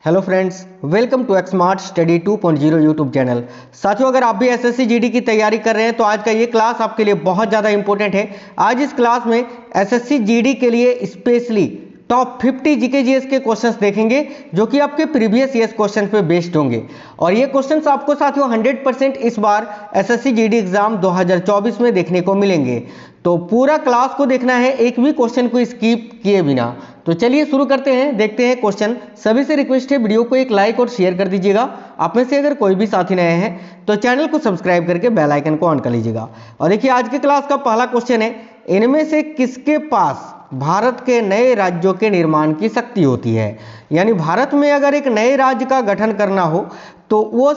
Hello friends, welcome to Xmart study 2.0 YouTube channel. साथियों, अगर आप भी एसएससी जीडी की तैयारी कर रहे हैं तो आज का ये क्लास आपके लिए बहुत ज़्यादा इंपॉर्टेंट है। आज इस क्लास में एसएससी जीडी के लिए स्पेशली टॉप 50 जीके जीएस के क्वेश्चंस देखेंगे जो कि आपके प्रीवियस ईयर्स क्वेश्चन पे बेस्ड होंगे। और ये क्वेश्चंस आपको साथियों 100% इस बार एसएससी जीडी एग्जाम 2024 में देखने को मिलेंगे। तो पूरा क्लास को देखना है, एक भी क्वेश्चन को स्किप किए बिना। तो चलिए शुरू करते हैं, देखते हैं क्वेश्चन। सभी से रिक्वेस्ट है वीडियो को एक लाइक और शेयर कर दीजिएगा। आप में से अगर कोई भी साथी नए हैं तो चैनल को सब्सक्राइब करके बेल आइकन को ऑन कर लीजिएगा। और देखिए आज के क्लास का पहला क्वेश्चन है, इनमें से किसके पास भारत के नए राज्यों के निर्माण की शक्ति होती है। यानी भारत में अगर एक नए राज्य का गठन करना हो तो वो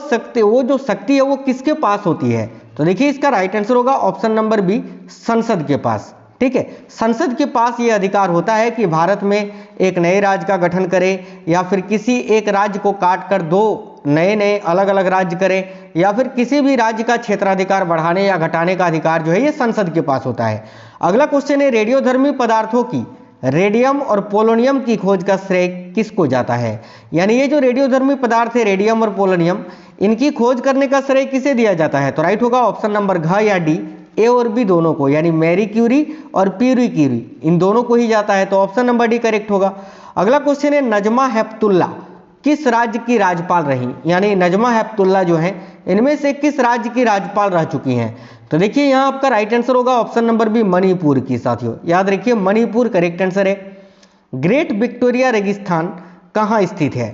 जो शक्ति है वो किसके पास होती है। तो देखिए इसका राइट आंसर होगा ऑप्शन नंबर बी, संसद के पास। ठीक है, संसद के पास ये अधिकार होता है कि भारत में एक नए राज्य का गठन करे या फिर किसी एक राज्य को काट कर दो नए अलग अलग राज्य करे या फिर किसी भी राज्य का क्षेत्राधिकार बढ़ाने या घटाने का अधिकार जो है ये संसद के पास होता है। अगला क्वेश्चन है, रेडियोधर्मी पदार्थों की रेडियम और पोलोनियम की खोज का श्रेय किसको जाता है। यानी ये जो रेडियोधर्मी पदार्थ है रेडियम और पोलोनियम, इनकी खोज करने का श्रेय किसे दिया जाता है। तो राइट होगा ऑप्शन नंबर घ या डी, ए और बी दोनों को, यानी मैरी क्यूरी और प्यूरी क्यूरी इन दोनों को ही जाता है। तो ऑप्शन नंबर डी करेक्ट होगा। अगला क्वेश्चन है, नजमा हेपतुल्ला किस राज्य की राज्यपाल रही। यानी नजमा हेपतुल्ला जो है इनमें से किस राज्य की राज्यपाल रह चुकी हैं। तो देखिए यहाँ आपका राइट आंसर होगा ऑप्शन नंबर बी, मणिपुर की। साथियों याद रखिए मणिपुर करेक्ट आंसर है। ग्रेट विक्टोरिया रेगिस्तान कहाँ स्थित है।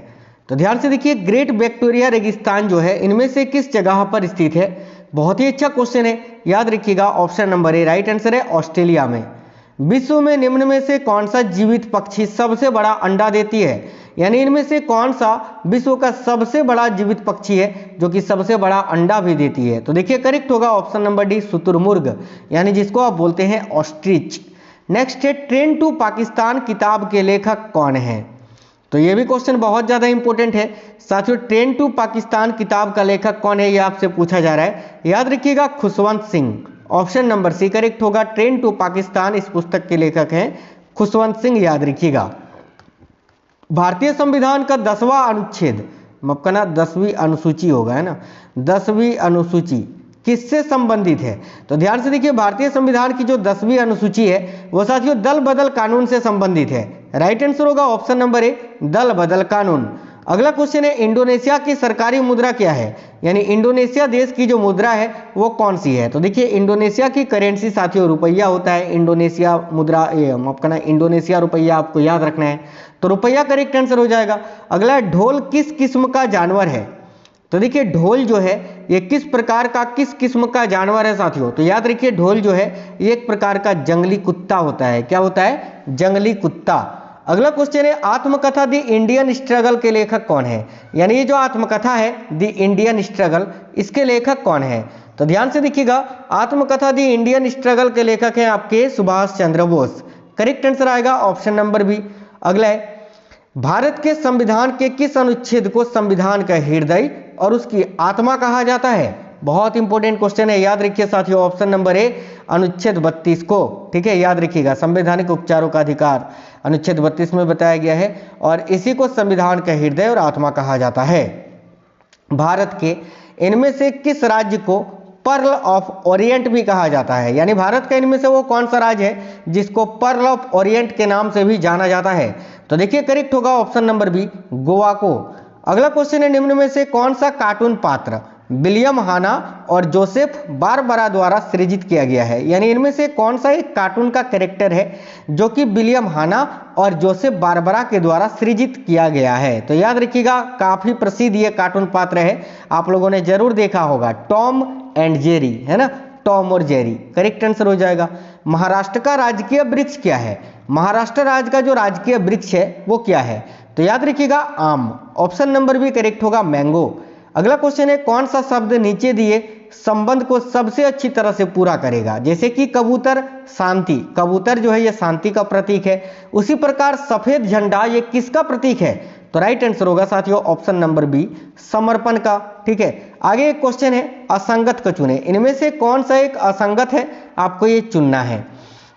तो ध्यान से देखिए, ग्रेट विक्टोरिया रेगिस्तान जो है इनमें से किस जगह पर स्थित है। बहुत ही अच्छा क्वेश्चन है, याद रखिएगा option number A right answer है, ऑस्ट्रेलिया में। विश्व में निम्न में से कौन सा जीवित पक्षी सबसे बड़ा अंडा देती है। यानी इनमें से कौन सा विश्व का सबसे बड़ा जीवित पक्षी है जो कि सबसे बड़ा अंडा भी देती है। तो देखिए करेक्ट होगा ऑप्शन नंबर डी, शुतुरमुर्ग, यानी जिसको आप बोलते हैं ऑस्ट्रिच। नेक्स्ट है, ट्रेन टू पाकिस्तान किताब के लेखक कौन है। तो ये भी क्वेश्चन बहुत ज़्यादा इंपॉर्टेंट है साथियों। ट्रेन टू पाकिस्तान किताब का लेखक कौन है ये आपसे पूछा जा रहा है। याद रखिएगा Khushwant Singh, option number C correct होगा। ट्रेन टू पाकिस्तान इस पुस्तक के लेखक हैं खुशवंत सिंह, याद रखिएगा। भारतीय संविधान का 10वां अनुच्छेद, मक्कना 10वीं अनुसूची होगा है ना, 10वीं अनुसूची किससे संबंधित है। तो ध्यान से देखिए, भारतीय संविधान की जो 10वीं अनुसूची है वो साथियों दल बदल कानून से संबंधित है। राइट आंसर होगा ऑप्शन नंबर ए, दल बदल कानून। अगला क्वेश्चन है, इंडोनेशिया की सरकारी मुद्रा क्या है। यानी इंडोनेशिया देश की जो मुद्रा है वो कौन सी है। तो देखिए इंडोनेशिया की करेंसी साथियों रुपया होता है। इंडोनेशिया मुद्रा, ये आपका इंडोनेशिया रुपया आपको याद रखना है। तो रुपया करेक्ट आंसर हो जाएगा। अगला है, ढोल किस किस्म का जानवर है। तो देखिए ढोल जो है ये किस प्रकार का, किस किस्म का जानवर है साथियों। तो याद रखिए ढोल जो है ये एक प्रकार का जंगली कुत्ता होता है। क्या होता है, जंगली कुत्ता। अगला क्वेश्चन है, आत्मकथा द इंडियन स्ट्रगल के लेखक कौन है। यानी ये जो आत्मकथा है द इंडियन स्ट्रगल, इसके लेखक कौन है। तो ध्यान से देखिएगा, आत्मकथा द इंडियन स्ट्रगल के लेखक हैं आपके सुभाष चंद्र बोस। करेक्ट आंसर आएगा ऑप्शन नंबर बी। अगला है, भारत के संविधान के किस अनुच्छेद को संविधान का हृदय और उसकी आत्मा कहा जाता है। बहुत इंपॉर्टेंट क्वेश्चन है, याद रखिए साथियों ऑप्शन नंबर ए, अनुच्छेद 32 को। ठीक है, याद रखिएगा, संवैधानिक उपचारों का अधिकार अनुच्छेद 32 में बताया गया है और इसी को संविधान का हृदय और आत्मा कहा जाता है। भारत के इनमें से किस राज्य को पर्ल ऑफ ओरिएंट भी कहा जाता है। यानी भारत का इनमें से वो कौन सा राज्य है जिसको पर्ल ऑफ ओरिएंट के नाम से भी जाना जाता है। तो देखिए करेक्ट होगा ऑप्शन नंबर बी, गोवा को। अगला क्वेश्चन है, निम्न में से कौन सा कार्टून पात्र विलियम हाना और जोसेफ बारबरा द्वारा सृजित किया गया है। यानी इनमें से कौन सा एक कार्टून का कैरेक्टर है जो कि विलियम हाना और जोसेफ बारबरा के द्वारा सृजित किया गया है। तो याद रखिएगा काफी प्रसिद्ध ये कार्टून पात्र है, आप लोगों ने जरूर देखा होगा, टॉम एंड जेरी, है ना, टॉम और जेरी। करेक्ट आंसर हो जाएगा। महाराष्ट्र का राजकीय वृक्ष क्या है। महाराष्ट्र राज्य का जो राजकीय वृक्ष है वो क्या है। तो याद रखिएगा आम, ऑप्शन नंबर बी करेक्ट होगा, मैंगो। अगला क्वेश्चन है, कौन सा शब्द नीचे दिए संबंध को सबसे अच्छी तरह से पूरा करेगा। जैसे कि कबूतर शांति, कबूतर जो है ये शांति का प्रतीक है। उसी प्रकार सफेद झंडा ये किसका प्रतीक है। तो राइट आंसर होगा साथियों ऑप्शन नंबर बी, समर्पण का। ठीक है, आगे एक क्वेश्चन है, असंगत को चुने। इनमें से कौन सा एक असंगत है, आपको ये चुनना है।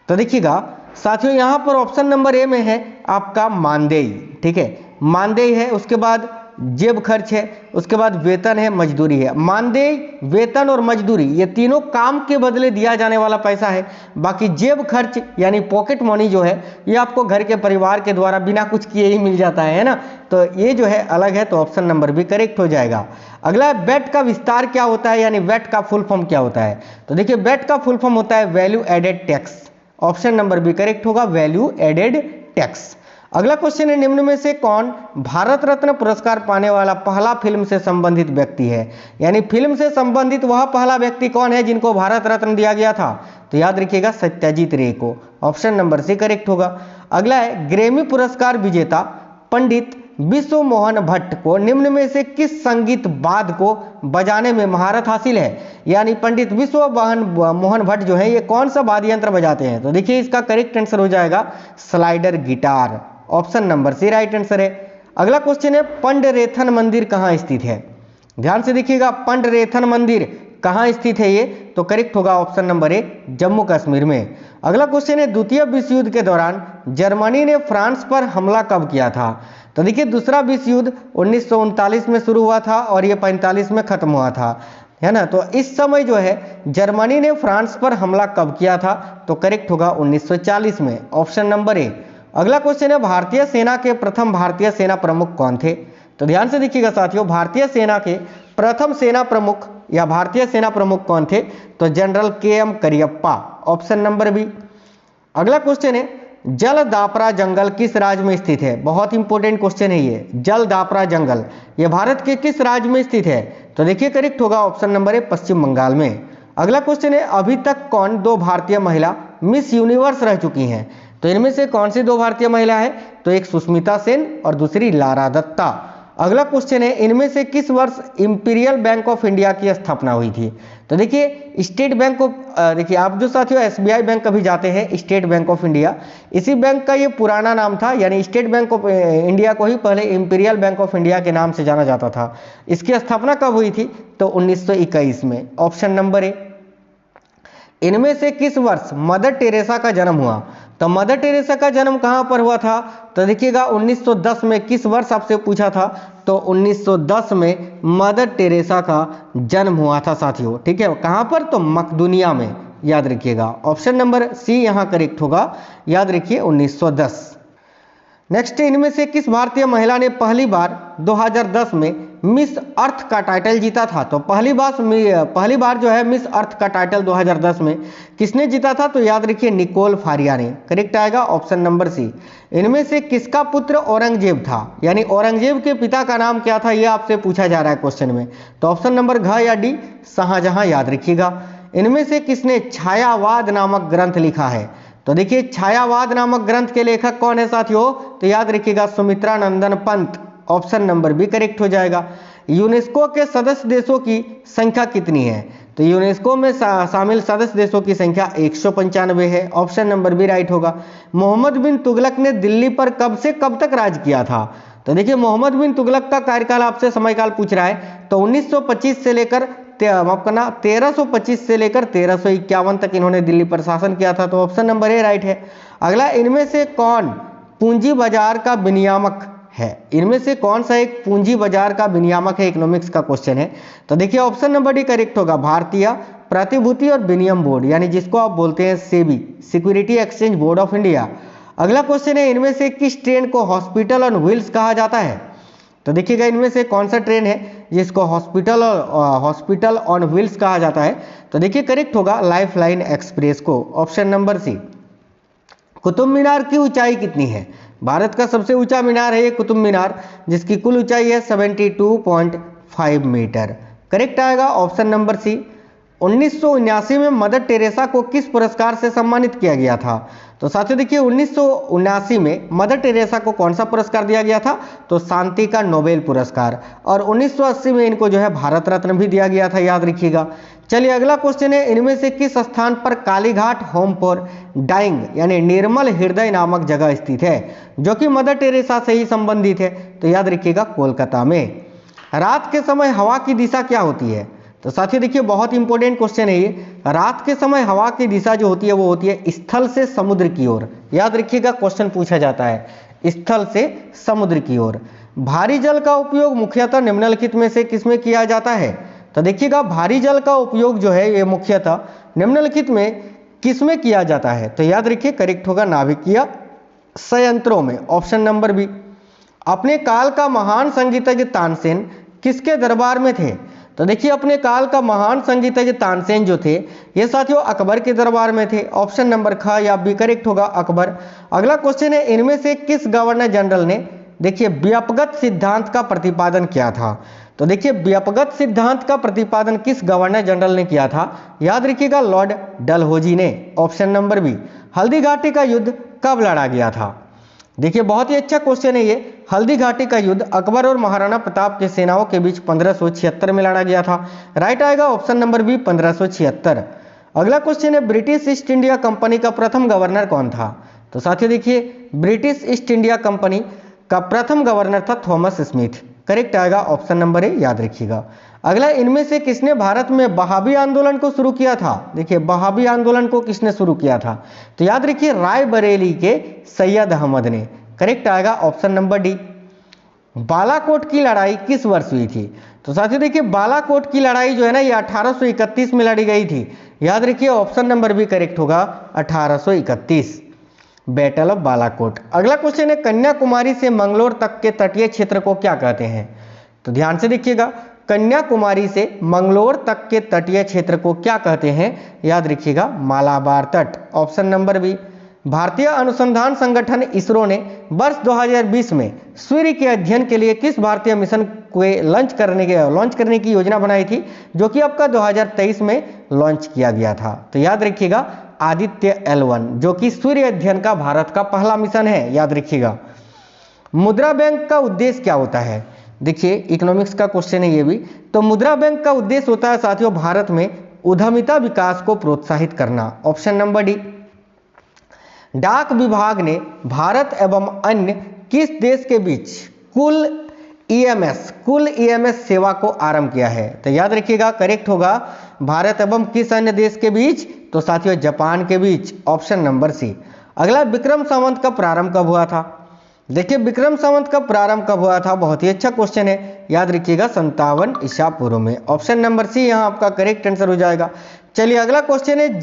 तो देखिएगा साथियों यहाँ पर ऑप्शन नंबर ए में है आपका मानदेय। ठीक है, मानदेय है, उसके बाद जेब खर्च है, उसके बाद वेतन है, मजदूरी है। मानदेय, वेतन और मजदूरी ये तीनों काम के बदले दिया जाने वाला पैसा है। बाकी जेब खर्च यानी पॉकेट मनी जो है ये आपको घर के परिवार के द्वारा बिना कुछ किए ही मिल जाता है ना, तो ये जो है अलग है, तो ऑप्शन नंबर भी करेक्ट हो जाएगा। अगला है वैट का विस्तार क्या होता है, यानी वैट का फुल फॉर्म क्या होता है। तो देखिए वैट का फुल फॉर्म होता है value added tax. Option number भी करेक्ट होगा, वैल्यू एडेड टैक्स। अगला क्वेश्चन है, निम्न में से कौन भारत रत्न पुरस्कार पाने वाला पहला फिल्म से संबंधित व्यक्ति है। यानी फिल्म से संबंधित वह पहला व्यक्ति कौन है जिनको भारत रत्न दिया गया था, तो याद रखिएगा सत्यजीत रे को। ऑप्शन नंबर सी करेक्ट होगा। अगला है, ग्रैमी पुरस्कार विजेता पंडित विश्व मोहन भट्ट को निम्न में से किस संगीत वाद्य को बजाने में महारत हासिल है। यानी पंडित विश्व मोहन भट्ट जो है ये कौन सा वाद्य यंत्र बजाते हैं, तो देखिए इसका करेक्ट आंसर हो जाएगा slider guitar. Option number C right answer है। अगला क्वेश्चन है, पंडरेथन मंदिर कहाँ स्थित है। ध्यान से देखिएगा, पंडरेथन मंदिर कहाँ स्थित है ये, तो करेक्ट होगा option number A, Jammu Kashmir में। अगला क्वेश्चन है, द्वितीय विश्व युद्ध के दौरान जर्मनी ने फ्रांस पर हमला कब किया था। तो देखिए दूसरा विश्व युद्ध 1939 में शुरू हुआ था और ये 45 में खत्म हुआ था, है ना। तो इस समय जो है जर्मनी ने फ्रांस पर हमला कब किया था, तो करेक्ट होगा 1940 में। Option number A. अगला क्वेश्चन है, भारतीय सेना के प्रथम भारतीय सेना प्रमुख कौन थे। तो ध्यान से देखिएगा साथियों, भारतीय सेना के प्रथम सेना प्रमुख या भारतीय सेना प्रमुख कौन थे, तो general K M. Cariappa. Option number B. अगला क्वेश्चन है, जलदापरा जंगल किस राज्य में स्थित है। बहुत इंपॉर्टेंट क्वेश्चन है ये, जलदापरा जंगल ये भारत के किस राज्य में स्थित है, तो देखिए करेक्ट होगा ऑप्शन नंबर ए, पश्चिम बंगाल में। अगला क्वेश्चन है, अभी तक कौन दो भारतीय महिला मिस यूनिवर्स रह चुकी हैं। तो इनमें से कौन सी दो भारतीय महिला है, तो एक सुष्मिता सेन और दूसरी लारा दत्ता। अगला क्वेश्चन है, इनमें से किस वर्ष इंपीरियल बैंक ऑफ इंडिया की स्थापना हुई थी। तो देखिए स्टेट बैंक ऑफ, देखिए आप जो साथियों एसबीआई बैंक कभी जाते हैं, स्टेट बैंक ऑफ इंडिया, इसी बैंक का ये पुराना नाम था। यानी स्टेट बैंक ऑफ इंडिया को ही पहले इंपीरियल बैंक ऑफ इंडिया के नाम से जाना जाता था। इसकी स्थापना कब हुई थी, तो 1921 में। Option number A. इनमें से किस वर्ष मदर टेरेसा का जन्म हुआ। तो मदर टेरेसा का जन्म कहां पर हुआ था, तो देखिएगा 1910 में। किस वर्ष आपसे पूछा था, तो 1910 में मदर टेरेसा का जन्म हुआ था साथियों, ठीक है। कहां पर, तो मकदूनिया में, याद रखिएगा। ऑप्शन नंबर सी यहां करेक्ट होगा, याद रखिए 1910। नेक्स्ट, इनमें से किस भारतीय महिला ने पहली बार 2010 में मिस अर्थ का टाइटल जीता था। तो पहली बार जो है मिस अर्थ का टाइटल 2010 में किसने जीता था, तो याद रखिए निकोल फारिया ने। करेक्ट आएगा ऑप्शन नंबर सी। इनमें से किसका पुत्र औरंगजेब था, यानी औरंगजेब के पिता का नाम क्या था, यह आपसे पूछा जा रहा है क्वेश्चन में। तो ऑप्शन नंबर घ या डी, शाहजहां, याद रखिएगा। इनमें से किसने छायावाद नामक ग्रंथ लिखा है। तो देखिए छायावाद नामक ग्रंथ के लेखक कौन है साथियों, तो याद रखिएगा Sumitra Nandan Pant. Option number B correct हो जाएगा। यूनेस्को के सदस्य देशों की संख्या कितनी है, तो यूनेस्को में शामिल सदस्य देशों की संख्या 195 है। ऑप्शन नंबर बी राइट होगा। मोहम्मद बिन तुगलक ने दिल्ली पर कब से कब तक राज किया था। तो देखिए मोहम्मद बिन तुगलक का कार्यकाल आपसे समयकाल पूछ रहा है, तो 1925 से लेकर 1325 से लेकर 1351 तक इन्होंने दिल्ली पर शासन किया था। तो ऑप्शन नंबर ए राइट है। अगला, इनमें से कौन पूंजी बाजार का विनियामक है। इनमें से कौन सा एक पूंजी बाजार का विनियामक है, इकोनॉमिक्स का क्वेश्चन है। तो देखिए ऑप्शन नंबर डी करेक्ट होगा, भारतीय प्रतिभूति और विनिमय बोर्ड, यानी जिसको आप बोलते हैं SEBI, security exchange board of India. अगला क्वेश्चन है, इनमें से किस ट्रेन को हॉस्पिटल ऑन व्हील्स कहा जाता है। तो देखिएगा इनमें से कौन सा ट्रेन है जिसको हॉस्पिटल ऑन व्हील्स कहा जाता है। तो देखिए करेक्ट होगा लाइफ लाइन एक्सप्रेस को। Option number C. Qutub Minar की ऊंचाई कितनी है। भारत का सबसे ऊंचा मीनार है ये कुतुब मीनार, जिसकी कुल ऊंचाई है 72.5 मीटर। करेक्ट आएगा ऑप्शन नंबर सी। 1979 में मदर टेरेसा को किस पुरस्कार से सम्मानित किया गया था। तो साथियों देखिए 1979 में मदर टेरेसा को कौन सा पुरस्कार दिया गया था, तो शांति का नोबेल पुरस्कार। और 1980 में इनको जो है भारत रत्न भी दिया गया था, याद रखिएगा। चलिए अगला क्वेश्चन है, इनमें से किस स्थान पर कालीघाट होम फॉर डाइंग यानी निर्मल हृदय नामक जगह स्थित है, जो कि मदर टेरेसा से ही संबंधित है। तो याद रखिएगा कोलकाता में। रात के समय हवा की दिशा क्या होती है। तो साथियों देखिए बहुत इंपॉर्टेंट क्वेश्चन है ये। रात के समय हवा की दिशा जो होती है वो होती है स्थल से समुद्र की ओर। याद रखिएगा क्वेश्चन पूछा जाता है, स्थल से समुद्र की ओर। भारी जल का उपयोग मुख्यतः निम्नलिखित में से किसमें किया जाता है? तो देखिएगा भारी जल का उपयोग जो है ये मुख्यतः निम्नलिखित में किसमें किया जाता है? तो याद रखिए करेक्ट होगा नाभिकीय संयंत्रों में, ऑप्शन नंबर बी। अपने काल का महान संगीतज्ञ तानसेन किसके दरबार में थे? तो देखिए अपने काल का महान संगीतज्ञ तानसेन जो थे ये साथियों अकबर के दरबार में थे, ऑप्शन नंबर ख या बी करेक्ट होगा अकबर। अगला क्वेश्चन है इनमें से किस गवर्नर जनरल ने देखिए व्यापगत सिद्धांत का प्रतिपादन किया था? तो देखिए व्यापगत सिद्धांत का प्रतिपादन किस गवर्नर जनरल ने किया था? याद रखिएगा लॉर्ड डलहौजी ने, option number B. Haldi Ghati का युद्ध कब लड़ा गया था? देखिए बहुत ही अच्छा क्वेश्चन है ये। हल्दी घाटी का युद्ध अकबर और महाराणा प्रताप के सेनाओं के बीच 1576 में लड़ा गया था। राइट आएगा ऑप्शन नंबर बी 1576। अगला क्वेश्चन है ब्रिटिश ईस्ट इंडिया कंपनी का प्रथम गवर्नर कौन था? तो साथियों देखिए ब्रिटिश ईस्ट इंडिया कंपनी का प्रथम गवर्नर था थॉमस स्मिथ, करेक्ट आएगा ऑप्शन नंबर ए, याद रखिएगा। अगला इनमें से किसने भारत में वहाबी आंदोलन को शुरू किया था? देखिए वहाबी आंदोलन को किसने शुरू किया था? तो याद रखिए रायबरेली के सैयद अहमद ने, करेक्ट आएगा ऑप्शन नंबर डी। बालाकोट की लड़ाई किस वर्ष हुई थी? तो साथियों देखिए बालाकोट की लड़ाई जो है ना ये 1831 में लड़ी गई थी, याद रखिए ऑप्शन नंबर बी करेक्ट होगा 1831, बैटल ऑफ बालाकोट। अगला क्वेश्चन है कन्याकुमारी से मंगलोर तक के तटीय क्षेत्र को क्या कहते हैं? तो ध्यान से देखिएगा कन्याकुमारी से मंगलोर तक के तटीय क्षेत्र को क्या कहते हैं? याद रखिएगा मालाबार तट, ऑप्शन नंबर बी। भारतीय अनुसंधान संगठन इसरो ने वर्ष 2020 में सूर्य के अध्ययन के लिए किस भारतीय मिशन को लॉन्च करने की योजना बनाई थी, जो कि आपका 2023 में लॉन्च किया गया था? तो याद रखिएगा आदित्य L1 जो कि सूर्य अध्ययन का भारत का पहला मिशन है, याद रखिएगा। मुद्रा बैंक का उद्देश्य क्या होता है? देखिए इकोनॉमिक्स का क्वेश्चन है ये भी। तो मुद्रा बैंक का उद्देश्य होता है साथियों भारत में उद्यमिता विकास को प्रोत्साहित करना, ऑप्शन नंबर डी। डाक विभाग ने भारत एवं अन्य किस देश के बीच कुल ईएमएस सेवा को आरंभ किया है? तो याद रखिएगा करेक्ट होगा भारत एवं किस अन्य देश के बीच? तो साथियों जापान के बीच, ऑप्शन नंबर सी। अगला विक्रम संवत का प्रारंभ कब हुआ था? देखिए विक्रम संवत का प्रारंभ कब हुआ था? बहुत ही अच्छा क्वेश्चन है, याद रखिएगा 57 ईसा पूर्व में, ऑप्शन नंबर सी यहाँ आपका करेक्ट आंसर हो जाएगा। चलिए अगला क्वेश्चन है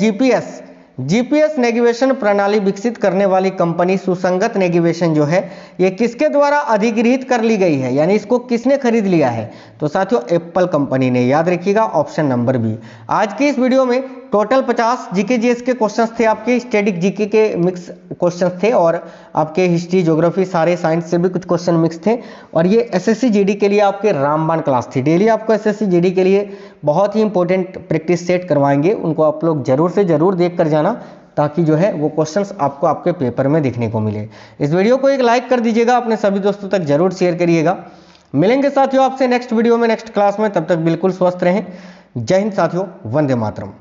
जीपीएस नेविगेशन प्रणाली विकसित करने वाली कंपनी सुसंगत नेविगेशन जो है ये किसके द्वारा अधिग्रहित कर ली गई है, यानी इसको किसने खरीद लिया है? तो साथियों एप्पल कंपनी ने, याद रखिएगा ऑप्शन नंबर बी। आज की इस वीडियो में टोटल 50 जीके जीएस के क्वेश्चंस थे, आपके स्टैटिक जीके के मिक्स क्वेश्चंस थे और आपके हिस्ट्री ज्योग्राफी सारे साइंस से भी कुछ क्वेश्चन मिक्स थे। और ये एसएससी जीडी के लिए आपके रामबाण क्लास थी। डेली आपको एसएससी जीडी के लिए बहुत ही इंपॉर्टेंट प्रैक्टिस सेट करवाएंगे, उनको आप लोग जरूर से जरूर देख कर जाना ताकि जो है वो क्वेश्चंस आपको आपके पेपर में देखने को मिले। इस वीडियो को एक लाइक कर दीजिएगा, अपने सभी दोस्तों तक जरूर शेयर करिएगा। मिलेंगे साथियों आपसे नेक्स्ट वीडियो में, नेक्स्ट क्लास में, तब तक बिल्कुल स्वस्थ रहें। जय हिंद साथियों, वंदे मातरम।